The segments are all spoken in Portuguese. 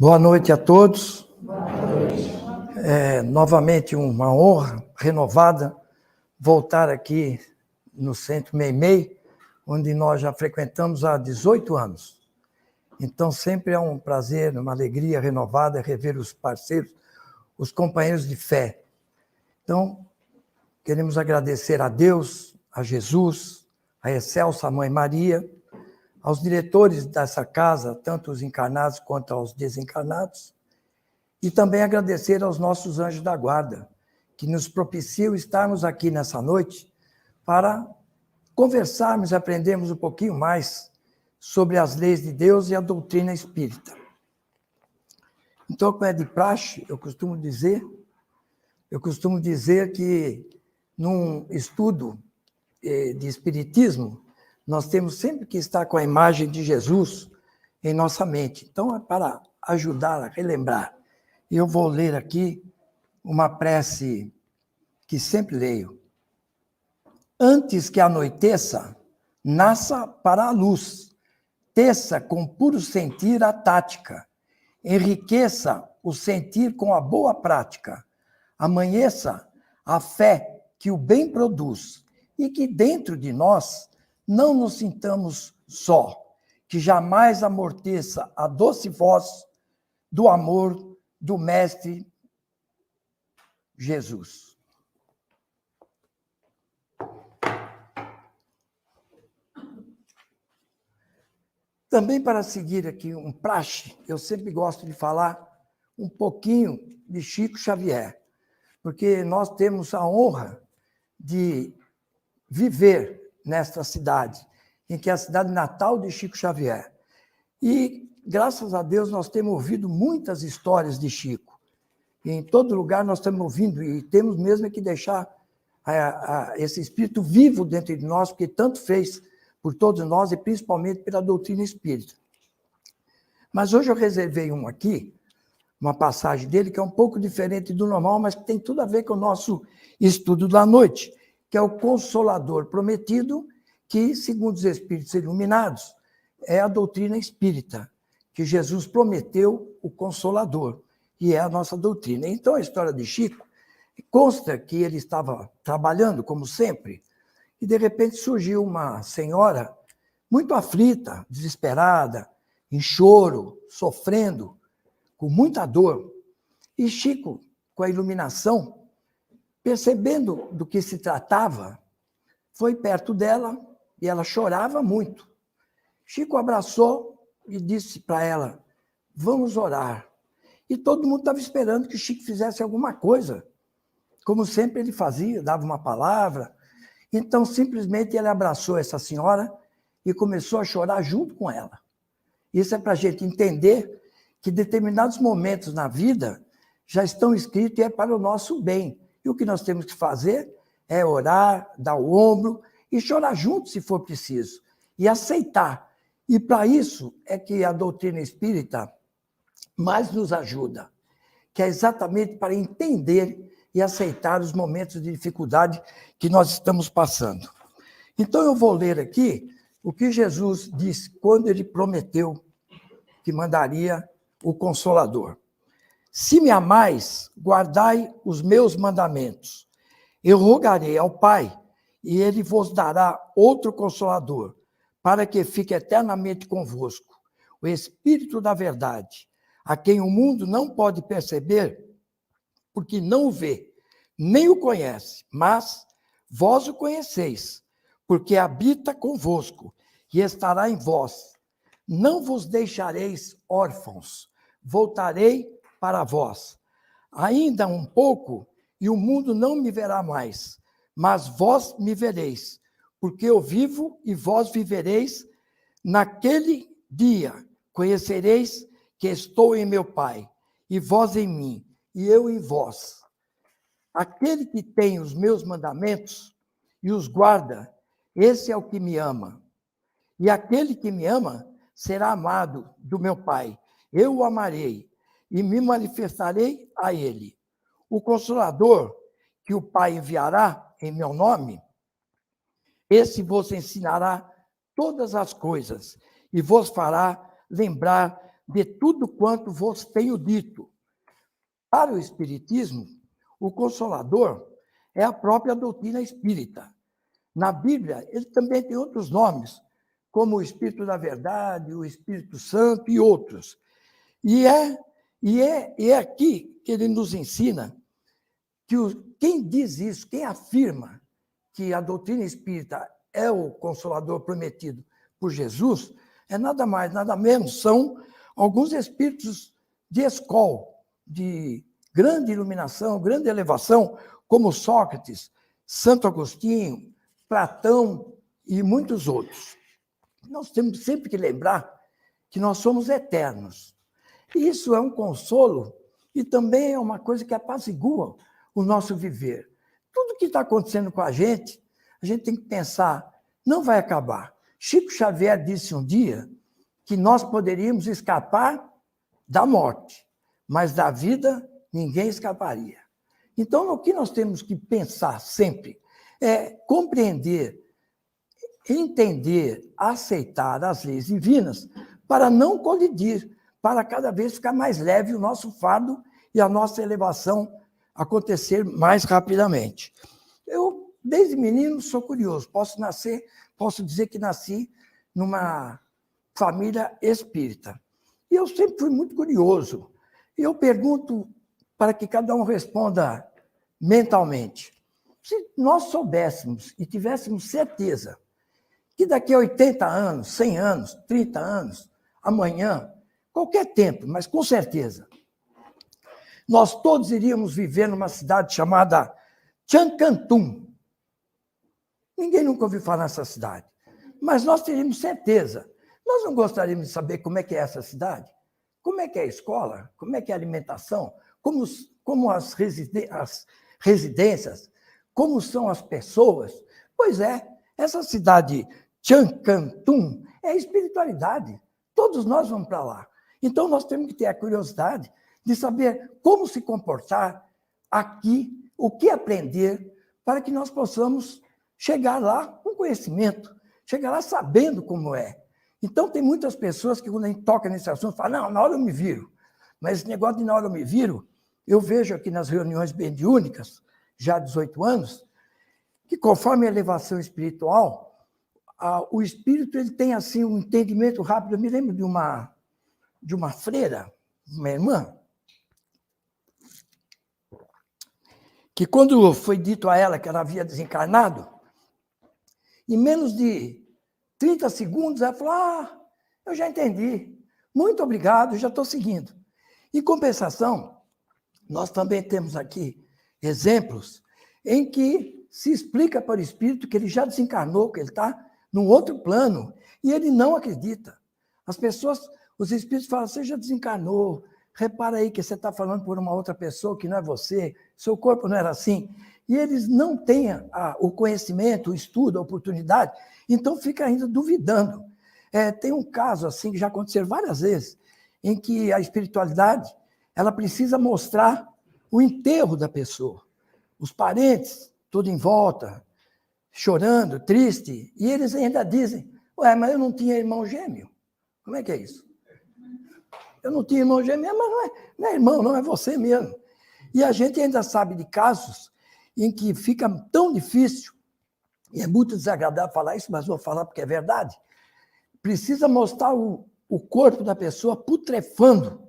Boa noite a todos. Boa noite. Novamente uma honra renovada voltar aqui no Centro Meimei, onde nós já frequentamos há 18 anos. Então sempre é um prazer, uma alegria renovada rever os parceiros, os companheiros de fé. Então, queremos agradecer a Deus, a Jesus, a excelsa Mãe Maria, aos diretores dessa casa, tanto os encarnados quanto aos desencarnados, e também agradecer aos nossos anjos da guarda, que nos propiciam estarmos aqui nessa noite para conversarmos e aprendermos um pouquinho mais sobre as leis de Deus e a doutrina espírita. Então, como é de praxe, eu costumo dizer que num estudo de espiritismo, nós temos sempre que estar com a imagem de Jesus em nossa mente. Então, é para ajudar a relembrar. E eu vou ler aqui uma prece que sempre leio. Antes que anoiteça, nasça para a luz, teça com puro sentir a tática, enriqueça o sentir com a boa prática, amanheça a fé que o bem produz e que dentro de nós não nos sintamos só, que jamais amorteça a doce voz do amor do Mestre Jesus. Também para seguir aqui um praxe, eu sempre gosto de falar um pouquinho de Chico Xavier, porque nós temos a honra de viver nesta cidade, em que é a cidade natal de Chico Xavier. E, graças a Deus, nós temos ouvido muitas histórias de Chico. E em todo lugar nós estamos ouvindo, e temos mesmo que deixar esse espírito vivo dentro de nós, porque tanto fez por todos nós, e principalmente pela doutrina espírita. Mas hoje eu reservei um aqui, uma passagem dele, que é um pouco diferente do normal, mas que tem tudo a ver com o nosso estudo da noite, que é o Consolador Prometido, que, segundo os Espíritos Iluminados, é a doutrina espírita, que Jesus prometeu o Consolador, e é a nossa doutrina. Então, a história de Chico consta que ele estava trabalhando, como sempre, e, de repente, surgiu uma senhora muito aflita, desesperada, em choro, sofrendo, com muita dor. E Chico, com a iluminação, percebendo do que se tratava, foi perto dela e ela chorava muito. Chico abraçou e disse para ela, vamos orar. E todo mundo estava esperando que Chico fizesse alguma coisa. Como sempre ele fazia, dava uma palavra. Então, simplesmente, ele abraçou essa senhora e começou a chorar junto com ela. Isso é para a gente entender que determinados momentos na vida já estão escritos e é para o nosso bem. E o que nós temos que fazer é orar, dar o ombro e chorar junto, se for preciso, e aceitar. E para isso é que a doutrina espírita mais nos ajuda, que é exatamente para entender e aceitar os momentos de dificuldade que nós estamos passando. Então, eu vou ler aqui o que Jesus disse quando ele prometeu que mandaria o Consolador. Se me amais, guardai os meus mandamentos. Eu rogarei ao Pai, e ele vos dará outro Consolador, para que fique eternamente convosco, o Espírito da verdade, a quem o mundo não pode perceber, porque não o vê, nem o conhece, mas vós o conheceis, porque habita convosco e estará em vós. Não vos deixareis órfãos, voltarei para vós. Ainda um pouco, e o mundo não me verá mais, mas vós me vereis, porque eu vivo e vós vivereis. Naquele dia conhecereis que estou em meu Pai, e vós em mim, e eu em vós. Aquele que tem os meus mandamentos e os guarda, esse é o que me ama. E aquele que me ama será amado do meu Pai. Eu o amarei e me manifestarei a ele. O Consolador que o Pai enviará em meu nome, esse vos ensinará todas as coisas e vos fará lembrar de tudo quanto vos tenho dito. Para o Espiritismo, o Consolador é a própria doutrina espírita. Na Bíblia, ele também tem outros nomes, como o Espírito da Verdade, o Espírito Santo e outros. E é aqui que ele nos ensina que quem diz isso, quem afirma que a doutrina espírita é o Consolador prometido por Jesus, é nada mais, nada menos, são alguns espíritos de escola, de grande iluminação, grande elevação, como Sócrates, Santo Agostinho, Platão e muitos outros. Nós temos sempre que lembrar que nós somos eternos. E isso é um consolo e também é uma coisa que apazigua o nosso viver. Tudo que está acontecendo com a gente tem que pensar, não vai acabar. Chico Xavier disse um dia que nós poderíamos escapar da morte, mas da vida ninguém escaparia. Então, o que nós temos que pensar sempre é compreender, entender, aceitar as leis divinas para não colidir, para cada vez ficar mais leve o nosso fardo e a nossa elevação acontecer mais rapidamente. Eu, desde menino, sou curioso. Posso dizer que nasci numa família espírita. E eu sempre fui muito curioso. E eu pergunto para que cada um responda mentalmente. Se nós soubéssemos e tivéssemos certeza que daqui a 80 anos, 100 anos, 30 anos, amanhã, qualquer tempo, mas com certeza, nós todos iríamos viver numa cidade chamada Chancantun. Ninguém nunca ouviu falar nessa cidade, mas nós teríamos certeza. Nós não gostaríamos de saber como é que é essa cidade? Como é que é a escola? Como é que é a alimentação? Como as residências? Como são as pessoas? Pois é, essa cidade Chancantun é a espiritualidade. Todos nós vamos para lá. Então, nós temos que ter a curiosidade de saber como se comportar aqui, o que aprender, para que nós possamos chegar lá com conhecimento, chegar lá sabendo como é. Então, tem muitas pessoas que, quando a gente toca nesse assunto, falam, não, na hora eu me viro. Mas esse negócio de na hora eu me viro, eu vejo aqui nas reuniões mediúnicas, já há 18 anos, que conforme a elevação espiritual, o espírito ele tem assim um entendimento rápido. Eu me lembro de uma freira, uma irmã, que quando foi dito a ela que ela havia desencarnado, em menos de 30 segundos, ela falou, eu já entendi, muito obrigado, já estou seguindo. Em compensação, nós também temos aqui exemplos em que se explica para o espírito que ele já desencarnou, que ele está num outro plano, e ele não acredita. As pessoas, os espíritos falam, você já desencarnou, repara aí que você está falando por uma outra pessoa que não é você, seu corpo não era assim. E eles não têm o conhecimento, o estudo, a oportunidade, então fica ainda duvidando. Tem um caso assim que já aconteceu várias vezes, em que a espiritualidade ela precisa mostrar o enterro da pessoa. Os parentes, tudo em volta, chorando, triste, e eles ainda dizem, mas eu não tinha irmão gêmeo. Como é que é isso? Eu não tinha irmão gêmeo, mas não é irmão, não é você mesmo. E a gente ainda sabe de casos em que fica tão difícil, e é muito desagradável falar isso, mas vou falar porque é verdade, precisa mostrar o corpo da pessoa putrefando,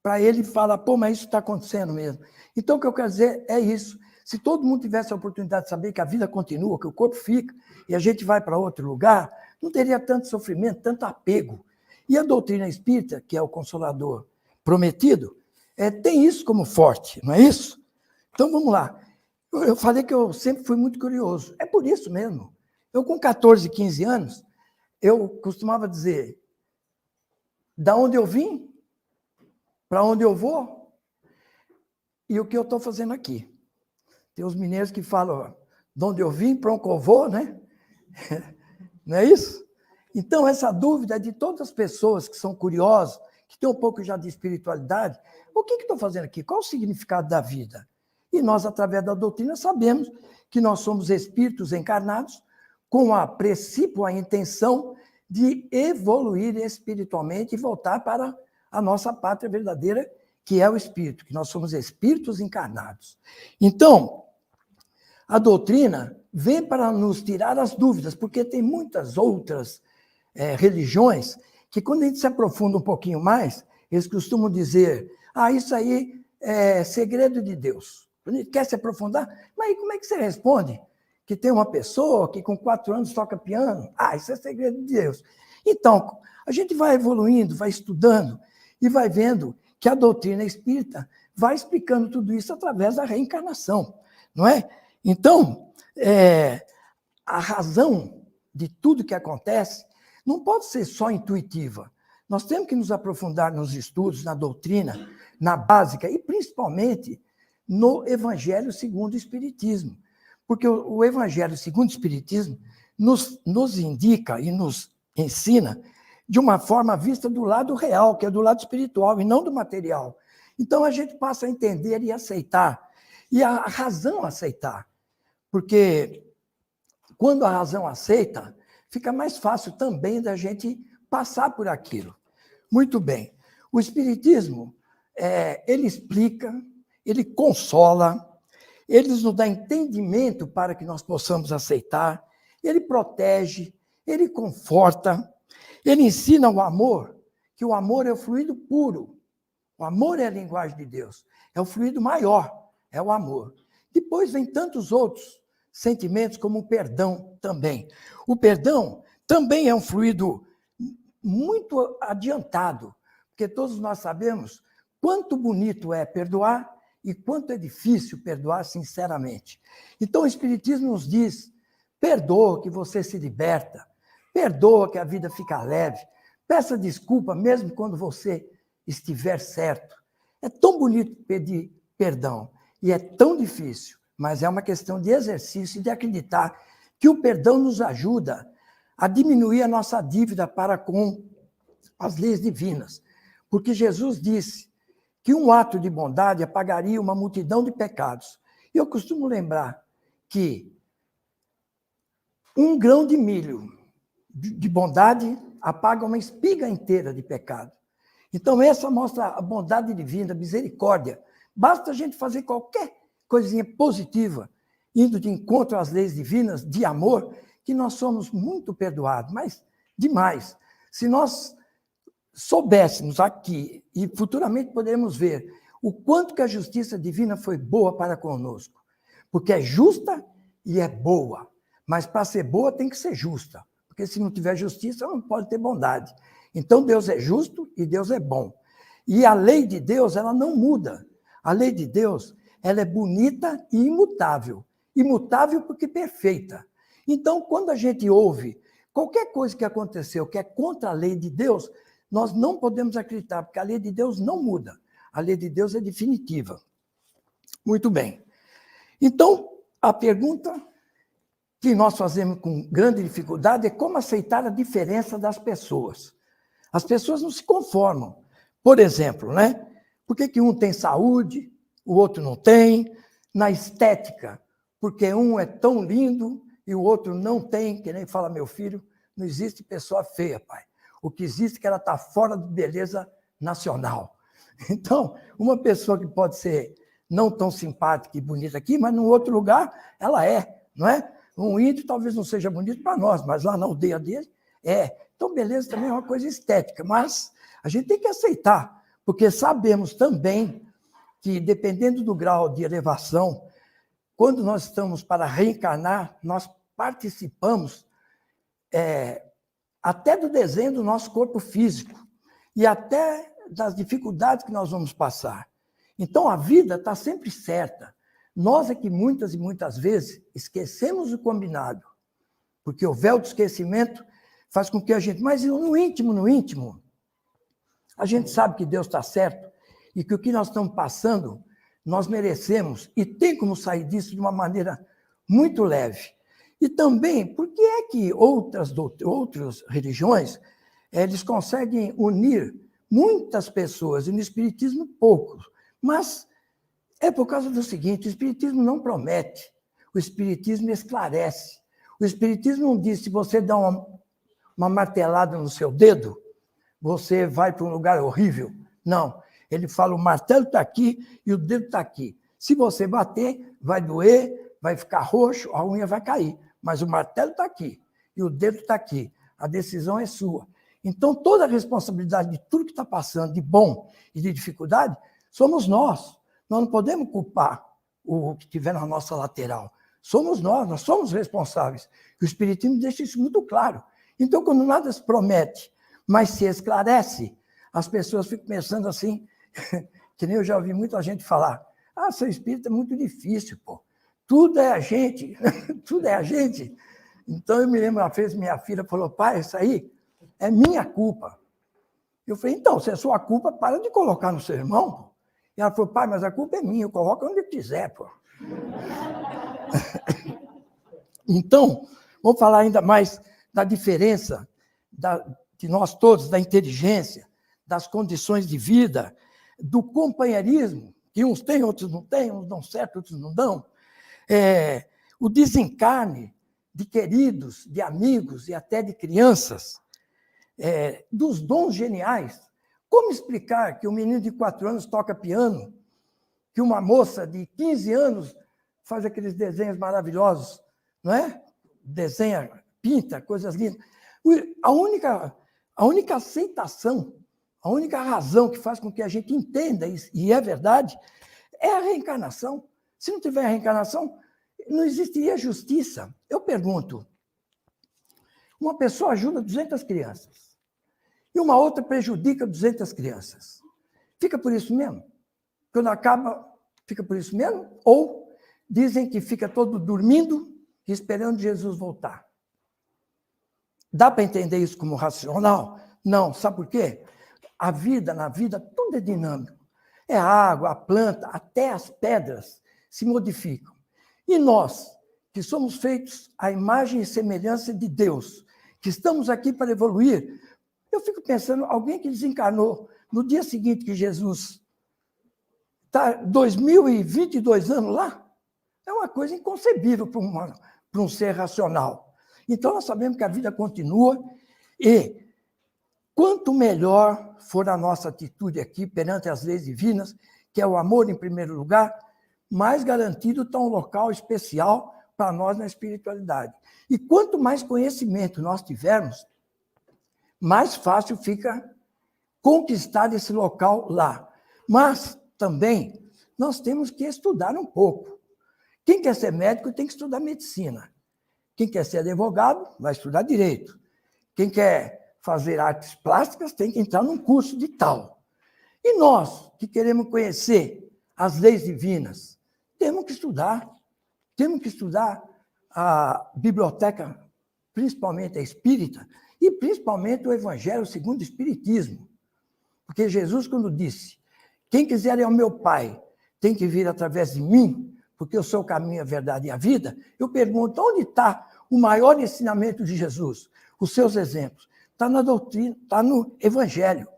para ele falar, mas isso está acontecendo mesmo. Então, o que eu quero dizer é isso. Se todo mundo tivesse a oportunidade de saber que a vida continua, que o corpo fica, e a gente vai para outro lugar, não teria tanto sofrimento, tanto apego. E a doutrina espírita, que é o Consolador prometido, tem isso como forte, não é isso? Então, vamos lá. Eu falei que eu sempre fui muito curioso. É por isso mesmo. Eu, com 14, 15 anos, eu costumava dizer, da onde eu vim, para onde eu vou e o que eu estou fazendo aqui. Tem os mineiros que falam, de onde eu vim, para onde eu vou, né? Não é isso? Então, essa dúvida é de todas as pessoas que são curiosas, que têm um pouco já de espiritualidade, o que estou fazendo aqui? Qual o significado da vida? E nós, através da doutrina, sabemos que nós somos espíritos encarnados com a princípio, a intenção de evoluir espiritualmente e voltar para a nossa pátria verdadeira, que é o Espírito, que nós somos espíritos encarnados. Então, a doutrina vem para nos tirar as dúvidas, porque tem muitas outras religiões que, quando a gente se aprofunda um pouquinho mais, eles costumam dizer, isso aí é segredo de Deus. Quando a gente quer se aprofundar, mas aí como é que você responde? Que tem uma pessoa que com 4 anos toca piano? Isso é segredo de Deus. Então, a gente vai evoluindo, vai estudando e vai vendo que a doutrina espírita vai explicando tudo isso através da reencarnação, não é? Então, a razão de tudo que acontece não pode ser só intuitiva. Nós temos que nos aprofundar nos estudos, na doutrina, na básica e principalmente no Evangelho segundo o Espiritismo. Porque o Evangelho segundo o Espiritismo nos indica e nos ensina de uma forma vista do lado real, que é do lado espiritual e não do material. Então, a gente passa a entender e aceitar. E a razão aceitar. Porque quando a razão aceita, fica mais fácil também da gente passar por aquilo. Muito bem. O Espiritismo, ele explica, ele consola, ele nos dá entendimento para que nós possamos aceitar, ele protege, ele conforta, ele ensina o amor, que o amor é o fluido puro. O amor é a linguagem de Deus, é o fluido maior, é o amor. Depois vem tantos outros sentimentos, como o perdão também. O perdão também é um fluido muito adiantado, porque todos nós sabemos quanto bonito é perdoar e quanto é difícil perdoar sinceramente. Então, o Espiritismo nos diz, perdoa que você se liberta, perdoa que a vida fica leve, peça desculpa mesmo quando você estiver certo. É tão bonito pedir perdão e é tão difícil, mas é uma questão de exercício e de acreditar que o perdão nos ajuda a diminuir a nossa dívida para com as leis divinas. Porque Jesus disse que um ato de bondade apagaria uma multidão de pecados. E eu costumo lembrar que um grão de milho de bondade apaga uma espiga inteira de pecado. Então, essa mostra a bondade divina, a misericórdia. Basta a gente fazer qualquer coisinha positiva, indo de encontro às leis divinas de amor, que nós somos muito perdoados, mas demais. Se nós soubéssemos aqui, e futuramente poderemos ver, o quanto que a justiça divina foi boa para conosco. Porque é justa e é boa. Mas para ser boa tem que ser justa. Porque se não tiver justiça, não pode ter bondade. Então, Deus é justo e Deus é bom. E a lei de Deus, ela não muda. A lei de Deus, ela é bonita e imutável. Imutável porque perfeita. Então, quando a gente ouve qualquer coisa que aconteceu que é contra a lei de Deus, nós não podemos acreditar, porque a lei de Deus não muda. A lei de Deus é definitiva. Muito bem. Então, a pergunta que nós fazemos com grande dificuldade é como aceitar a diferença das pessoas. As pessoas não se conformam. Por exemplo, né? Por que um tem saúde, o outro não tem? Na estética, porque um é tão lindo e o outro não tem, que nem fala meu filho, não existe pessoa feia, pai. O que existe é que ela está fora de beleza nacional. Então, uma pessoa que pode ser não tão simpática e bonita aqui, mas num outro lugar ela é, não é? Um índio talvez não seja bonito para nós, mas lá na aldeia dele é. Então, beleza também é uma coisa estética, mas a gente tem que aceitar, porque sabemos também que, dependendo do grau de elevação, quando nós estamos para reencarnar, nós participamos até do desenho do nosso corpo físico e até das dificuldades que nós vamos passar. Então, a vida está sempre certa. Nós é que muitas e muitas vezes esquecemos o combinado, porque o véu do esquecimento faz com que a gente... Mas no íntimo, a gente sabe que Deus está certo e que o que nós estamos passando, nós merecemos e tem como sair disso de uma maneira muito leve. E também, por que é que outras religiões eles conseguem unir muitas pessoas e no Espiritismo poucos? Mas é por causa do seguinte, o Espiritismo não promete, o Espiritismo esclarece. O Espiritismo não diz, se você dá uma martelada no seu dedo, você vai para um lugar horrível. Não. Ele fala, o martelo está aqui e o dedo está aqui. Se você bater, vai doer, vai ficar roxo, a unha vai cair. Mas o martelo está aqui e o dedo está aqui. A decisão é sua. Então, toda a responsabilidade de tudo que está passando, de bom e de dificuldade, somos nós. Nós não podemos culpar o que tiver na nossa lateral. Somos nós somos responsáveis. O Espiritismo deixa isso muito claro. Então, quando nada se promete, mas se esclarece, as pessoas ficam pensando assim, que nem eu já ouvi muita gente falar, ser espírita é muito difícil, pô. Tudo é a gente, tudo é a gente. Então, eu me lembro, uma vez minha filha falou, pai, isso aí é minha culpa. Eu falei, então, se é sua culpa, para de colocar no seu irmão, pô. E ela falou, pai, mas a culpa é minha, eu coloco onde eu quiser, pô. Então, vamos falar ainda mais da diferença de nós todos, da inteligência, das condições de vida, do companheirismo, que uns têm, outros não têm, uns dão certo, outros não dão, o desencarne de queridos, de amigos e até de crianças, dos dons geniais. Como explicar que um menino de 4 anos toca piano, que uma moça de 15 anos faz aqueles desenhos maravilhosos, não é? Desenha, pinta, coisas lindas. A única aceitação, a única razão que faz com que a gente entenda isso, e é verdade, é a reencarnação. Se não tiver a reencarnação, não existiria justiça. Eu pergunto, uma pessoa ajuda 200 crianças e uma outra prejudica 200 crianças. Fica por isso mesmo? Quando acaba, fica por isso mesmo? Ou dizem que fica todo dormindo e esperando Jesus voltar. Dá para entender isso como racional? Não. Sabe por quê? Na vida, tudo é dinâmico. É a água, a planta, até as pedras se modificam. E nós, que somos feitos à imagem e semelhança de Deus, que estamos aqui para evoluir, eu fico pensando, alguém que desencarnou no dia seguinte que Jesus está 2022 anos lá, é uma coisa inconcebível para um ser racional. Então, nós sabemos que a vida continua e quanto melhor for a nossa atitude aqui perante as leis divinas, que é o amor em primeiro lugar, mais garantido está um local especial para nós na espiritualidade. E quanto mais conhecimento nós tivermos, mais fácil fica conquistar esse local lá. Mas também nós temos que estudar um pouco. Quem quer ser médico tem que estudar medicina. Quem quer ser advogado vai estudar direito. Quem quer fazer artes plásticas tem que entrar num curso de tal. E nós, que queremos conhecer as leis divinas, temos que estudar. Temos que estudar a biblioteca, principalmente a espírita, e principalmente o Evangelho segundo o Espiritismo. Porque Jesus, quando disse, quem quiser ir ao meu Pai, tem que vir através de mim, porque eu sou o caminho, a verdade e a vida, eu pergunto, onde está o maior ensinamento de Jesus? Os seus exemplos. Está na doutrina, está no Evangelho.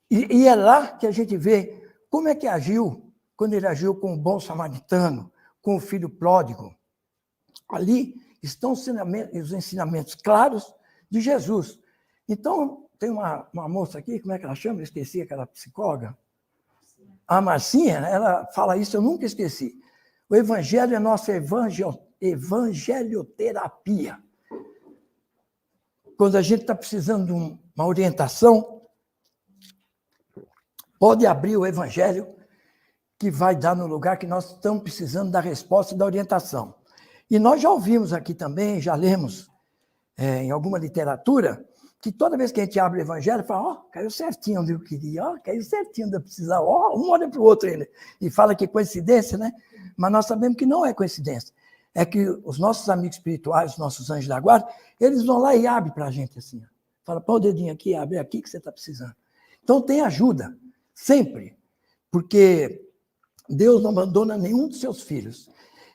E é lá que a gente vê como é que agiu, quando ele agiu com o bom samaritano, com o filho pródigo. Ali estão os ensinamentos claros de Jesus. Então, tem uma moça aqui, como é que ela chama? Eu esqueci, aquela psicóloga. A Marcinha, ela fala isso, eu nunca esqueci. O Evangelho é nossa evangelioterapia. Quando a gente está precisando de uma orientação, pode abrir o Evangelho, que vai dar no lugar que nós estamos precisando da resposta e da orientação. E nós já ouvimos aqui também, já lemos em alguma literatura, que toda vez que a gente abre o Evangelho, fala, caiu certinho onde eu queria, caiu certinho onde eu precisava, um olha para o outro ainda. E fala que é coincidência, né? Mas nós sabemos que não é coincidência. É que os nossos amigos espirituais, os nossos anjos da guarda, eles vão lá e abrem para a gente assim. Fala, põe o dedinho aqui, abre aqui que você está precisando. Então tem ajuda, sempre. Porque Deus não abandona nenhum dos seus filhos.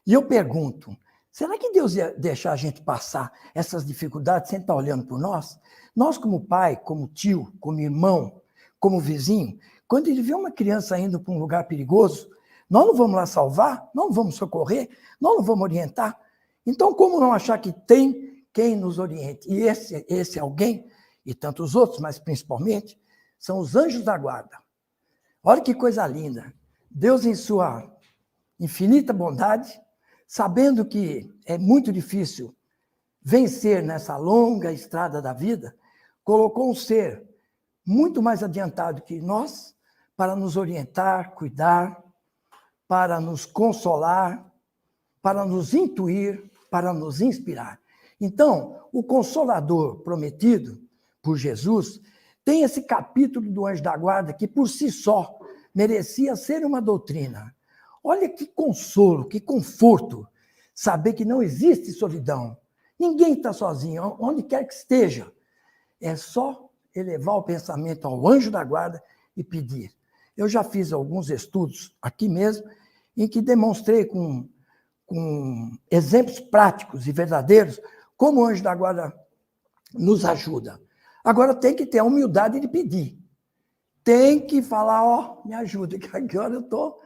E eu pergunto, será que Deus ia deixar a gente passar essas dificuldades sem estar olhando por nós? Nós, como pai, como tio, como irmão, como vizinho, quando ele vê uma criança indo para um lugar perigoso, nós não vamos lá salvar, nós não vamos socorrer, nós não vamos orientar. Então, como não achar que tem quem nos oriente? E esse alguém, e tantos outros, mas principalmente, são os anjos da guarda. Olha que coisa linda. Deus, em sua infinita bondade, sabendo que é muito difícil vencer nessa longa estrada da vida, colocou um ser muito mais adiantado que nós para nos orientar, cuidar, para nos consolar, para nos intuir, para nos inspirar. Então, o Consolador prometido por Jesus tem esse capítulo do anjo da guarda que, por si só, merecia ser uma doutrina. Olha que consolo, que conforto, saber que não existe solidão. Ninguém está sozinho, onde quer que esteja. É só elevar o pensamento ao anjo da guarda e pedir. Eu já fiz alguns estudos aqui mesmo, em que demonstrei com exemplos práticos e verdadeiros como o anjo da guarda nos ajuda. Agora tem que ter a humildade de pedir. Tem que falar, ó, me ajuda, que agora eu estou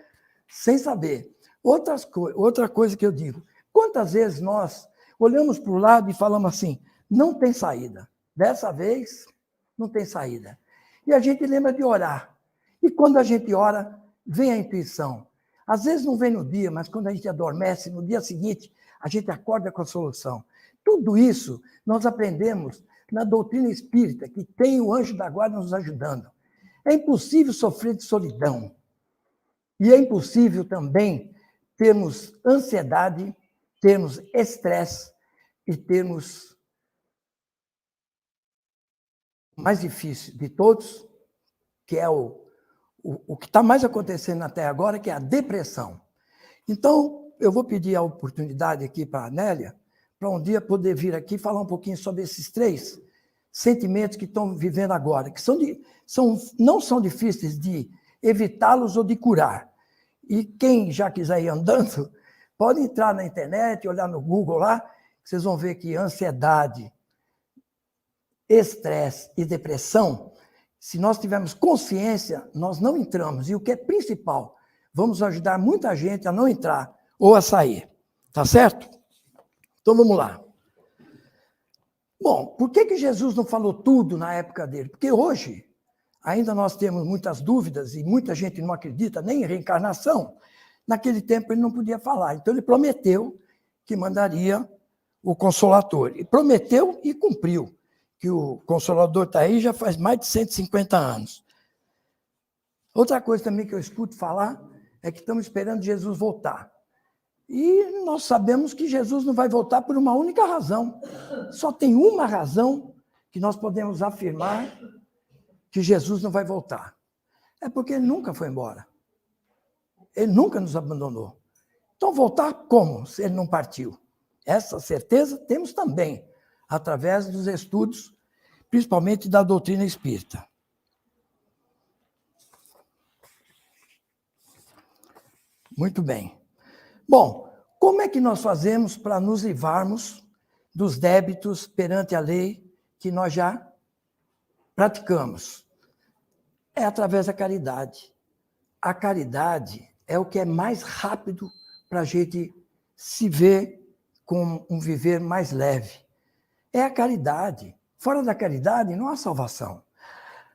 sem saber. Outra coisa que eu digo, quantas vezes nós olhamos para o lado e falamos assim, não tem saída. Dessa vez, não tem saída. E a gente lembra de orar. E quando a gente ora, vem a intuição. Às vezes não vem no dia, mas quando a gente adormece, no dia seguinte, a gente acorda com a solução. Tudo isso nós aprendemos na doutrina espírita, que tem o anjo da guarda nos ajudando. É impossível sofrer de solidão. E é impossível também termos ansiedade, termos estresse e termos o mais difícil de todos, que é o que está mais acontecendo até agora, que é a depressão. Então, eu vou pedir a oportunidade aqui para a Nélia, para um dia poder vir aqui falar um pouquinho sobre esses 3 sentimentos que estão vivendo agora, que não são difíceis de evitá-los ou de curar. E quem já quiser ir andando, pode entrar na internet, olhar no Google lá, vocês vão ver que ansiedade, estresse e depressão, se nós tivermos consciência, nós não entramos. E o que é principal, vamos ajudar muita gente a não entrar ou a sair. Tá certo? Então, vamos lá. Bom, por que Jesus não falou tudo na época dele? Porque hoje, ainda nós temos muitas dúvidas e muita gente não acredita nem em reencarnação. Naquele tempo, ele não podia falar. Então, ele prometeu que mandaria o Consolador. E prometeu e cumpriu. Que o Consolador está aí já faz mais de 150 anos. Outra coisa também que eu escuto falar é que estamos esperando Jesus voltar. E nós sabemos que Jesus não vai voltar por uma única razão. Só tem uma razão que nós podemos afirmar que Jesus não vai voltar. É porque ele nunca foi embora. Ele nunca nos abandonou. Então, voltar como se ele não partiu? Essa certeza temos também, através dos estudos, principalmente da doutrina espírita. Muito bem. Bom, como é que nós fazemos para nos livrarmos dos débitos perante a lei que nós já praticamos? É através da caridade. A caridade é o que é mais rápido para a gente se ver com um viver mais leve. É a caridade. Fora da caridade não há salvação.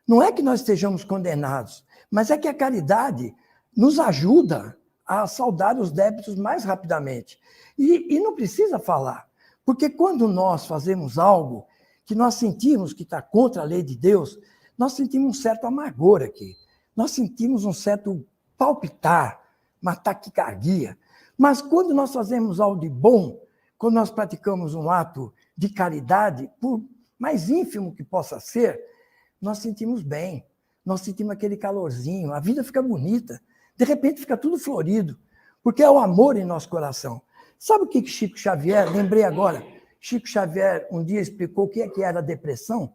Não é que nós estejamos condenados, mas é que a caridade nos ajuda a saldar os débitos mais rapidamente. E não precisa falar, porque quando nós fazemos algo que nós sentimos que está contra a lei de Deus, nós sentimos um certo amargor aqui. Nós sentimos um certo palpitar, uma taquicardia. Mas quando nós fazemos algo de bom, quando nós praticamos um ato de caridade, por mais ínfimo que possa ser, nós sentimos bem, nós sentimos aquele calorzinho, a vida fica bonita, de repente fica tudo florido, porque é o amor em nosso coração. Sabe o que Chico Xavier, lembrei agora, Chico Xavier um dia explicou o que era a depressão?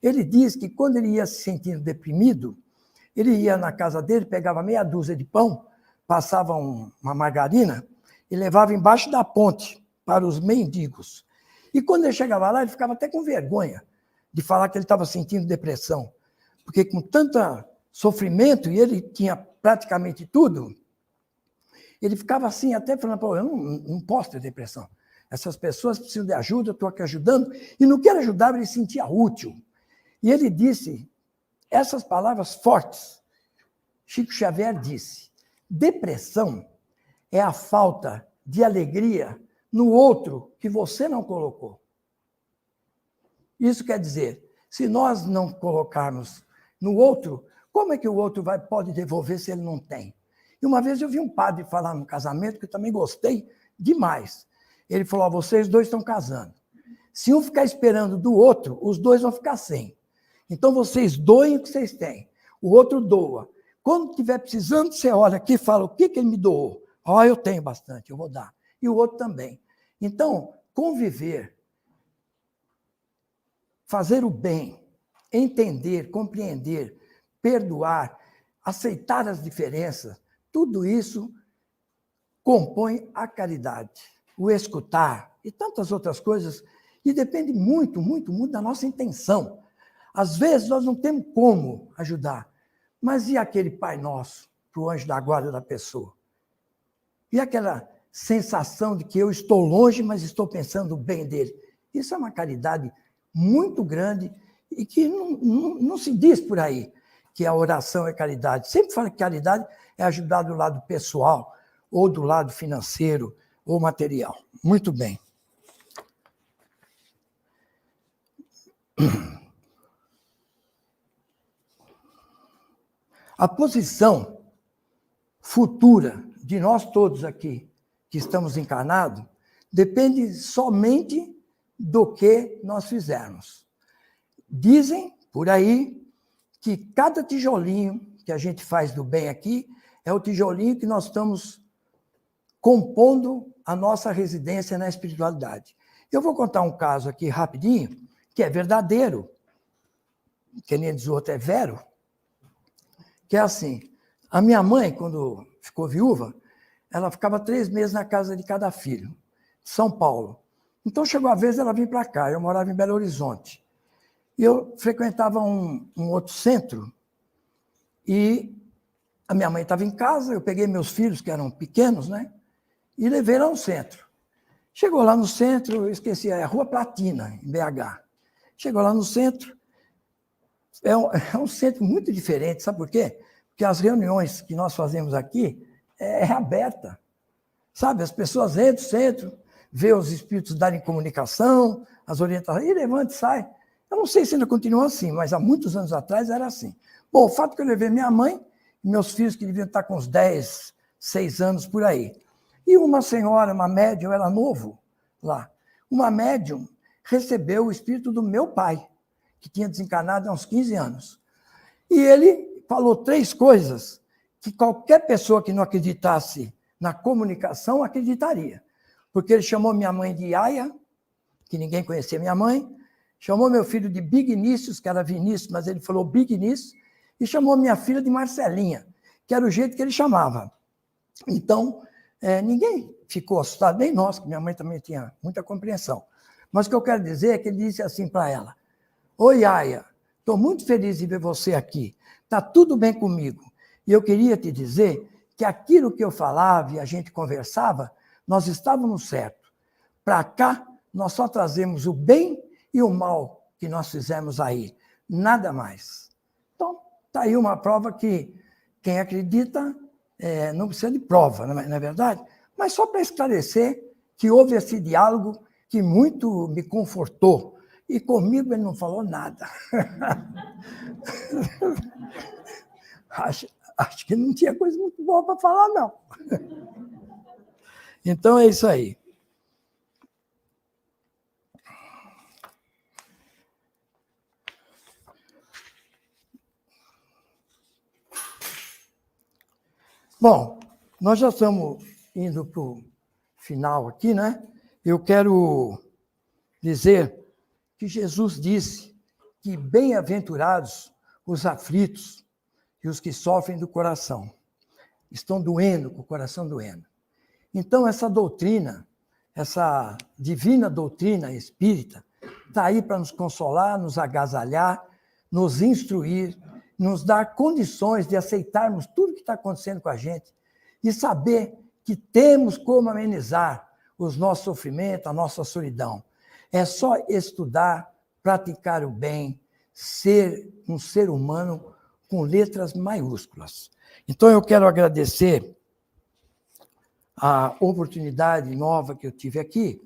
Ele diz que quando ele ia se sentindo deprimido, ele ia na casa dele, pegava meia dúzia de pão, passava uma margarina e levava embaixo da ponte para os mendigos. E quando ele chegava lá, ele ficava até com vergonha de falar que ele estava sentindo depressão, porque com tanto sofrimento, e ele tinha praticamente tudo, ele ficava assim, até falando, pô, eu não posso ter depressão. Essas pessoas precisam de ajuda, eu estou aqui ajudando, e no que ele ajudava, ele se sentia útil. E ele disse essas palavras fortes. Chico Xavier disse: depressão é a falta de alegria no outro que você não colocou. Isso quer dizer, se nós não colocarmos no outro, como é que o outro pode devolver se ele não tem? E uma vez eu vi um padre falar no casamento, que eu também gostei demais. Ele falou: vocês dois estão casando. Se um ficar esperando do outro, os dois vão ficar sem. Então vocês doem o que vocês têm. O outro doa. Quando estiver precisando, você olha aqui e fala: o que ele me doou? Eu tenho bastante, eu vou dar. E o outro também. Então, conviver, fazer o bem, entender, compreender, perdoar, aceitar as diferenças, tudo isso compõe a caridade, o escutar e tantas outras coisas, e depende muito, muito, muito da nossa intenção. Às vezes nós não temos como ajudar, mas e aquele Pai Nosso para o anjo da guarda da pessoa? E aquela sensação de que eu estou longe, mas estou pensando o bem dele? Isso é uma caridade muito grande e que não se diz por aí que a oração é caridade. Sempre fala que caridade é ajudar do lado pessoal, ou do lado financeiro, ou material. Muito bem. A posição futura de nós todos aqui, que estamos encarnados, depende somente do que nós fizermos. Dizem, por aí, que cada tijolinho que a gente faz do bem aqui é o tijolinho que nós estamos compondo a nossa residência na espiritualidade. Eu vou contar um caso aqui rapidinho, que é verdadeiro, que nem diz o outro, é vero, que é assim: a minha mãe, quando ficou viúva, ela ficava 3 meses na casa de cada filho, São Paulo. Então, chegou a vez ela vir para cá, eu morava em Belo Horizonte. E eu frequentava um outro centro, e a minha mãe estava em casa, eu peguei meus filhos, que eram pequenos, né, e levei lá no centro. Chegou lá no centro, eu esqueci, é a Rua Platina, em BH. Chegou lá no centro, é um centro muito diferente, sabe por quê? Porque as reuniões que nós fazemos aqui é aberta. Sabe, as pessoas entram no centro, vê os espíritos darem comunicação, as orientações, e levanta e sai. Eu não sei se ainda continua assim, mas há muitos anos atrás era assim. Bom, o fato é que eu levei minha mãe e meus filhos, que deviam estar com uns 10, 6 anos por aí. E uma senhora, uma médium, eu era novo lá, uma médium recebeu o espírito do meu pai, que tinha desencarnado há uns 15 anos. E ele falou 3 coisas que qualquer pessoa que não acreditasse na comunicação acreditaria. Porque ele chamou minha mãe de Iaia, que ninguém conhecia minha mãe, chamou meu filho de Bignícius, que era Vinícius, mas ele falou Bignícius, e chamou minha filha de Marcelinha, que era o jeito que ele chamava. Então, ninguém ficou assustado, nem nós, que minha mãe também tinha muita compreensão. Mas o que eu quero dizer é que ele disse assim para ela: oi, Iaia, estou muito feliz de ver você aqui, está tudo bem comigo. E eu queria te dizer que aquilo que eu falava e a gente conversava, nós estávamos certos. Para cá, nós só trazemos o bem e o mal que nós fizemos aí, nada mais. Então, está aí uma prova que quem acredita não precisa de prova, não é verdade? Mas só para esclarecer que houve esse diálogo que muito me confortou, e comigo ele não falou nada. Acho que não tinha coisa muito boa para falar, não. Então é isso aí. Bom, nós já estamos indo para o final aqui, né? Eu quero dizer que Jesus disse que bem-aventurados os aflitos e os que sofrem do coração. Estão doendo, com o coração doendo. Então, essa doutrina, essa divina doutrina espírita, está aí para nos consolar, nos agasalhar, nos instruir, nos dar condições de aceitarmos tudo que está acontecendo com a gente e saber que temos como amenizar os nossos sofrimentos, a nossa solidão. É só estudar, praticar o bem, ser um ser humano com letras maiúsculas. Então, eu quero agradecer a oportunidade nova que eu tive aqui.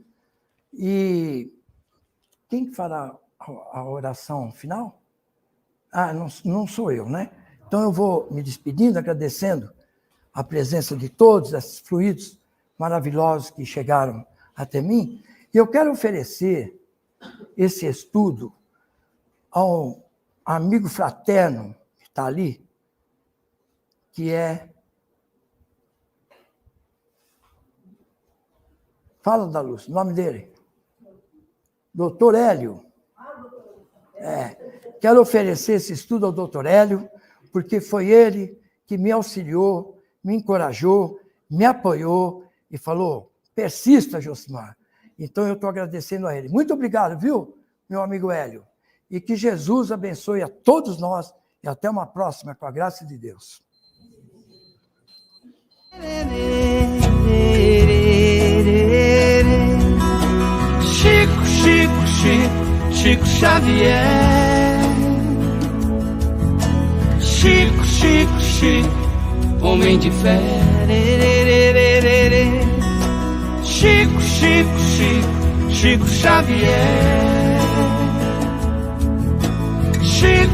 E quem fará a oração final? Não sou eu, né? Então, eu vou me despedindo, agradecendo a presença de todos, esses fluidos maravilhosos que chegaram até mim. E eu quero oferecer esse estudo ao amigo fraterno que está ali, que é... Fala, da Luz, o nome dele. Doutor Hélio. Quero oferecer esse estudo ao doutor Hélio, porque foi ele que me auxiliou, me encorajou, me apoiou e falou, persista, Josimar. Então, eu estou agradecendo a ele. Muito obrigado, viu, meu amigo Hélio? E que Jesus abençoe a todos nós e até uma próxima, com a graça de Deus. Chico, Chico, Chico, Chico Xavier. Chico, Chico, Chico, homem de fé. Chico, Chico, Chico, Chico Xavier. Chico